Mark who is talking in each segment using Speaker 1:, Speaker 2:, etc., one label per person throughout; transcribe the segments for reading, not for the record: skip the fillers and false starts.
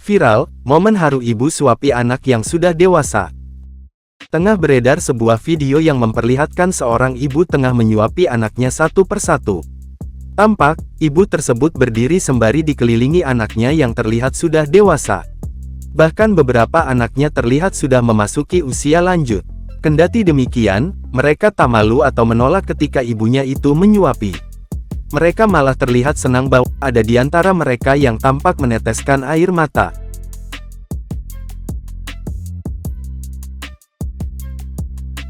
Speaker 1: Viral, momen haru ibu suapi anak yang sudah dewasa. Tengah beredar sebuah video yang memperlihatkan seorang ibu tengah menyuapi anaknya satu persatu. Tampak, ibu tersebut berdiri sembari dikelilingi anaknya yang terlihat sudah dewasa. Bahkan beberapa anaknya terlihat sudah memasuki usia lanjut. Kendati demikian, mereka tak malu atau menolak ketika ibunya itu menyuapi. Mereka malah terlihat senang bahwa ada di antara mereka yang tampak meneteskan air mata.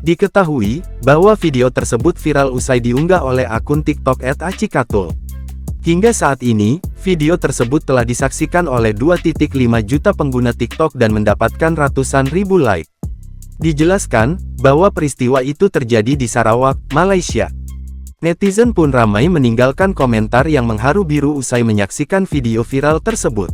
Speaker 1: Diketahui bahwa video tersebut viral usai diunggah oleh akun TikTok @acikatul. Hingga saat ini, video tersebut telah disaksikan oleh 2,5 juta pengguna TikTok dan mendapatkan ratusan ribu like. Dijelaskan bahwa peristiwa itu terjadi di Sarawak, Malaysia. Netizen pun ramai meninggalkan komentar yang mengharu biru usai menyaksikan video viral tersebut.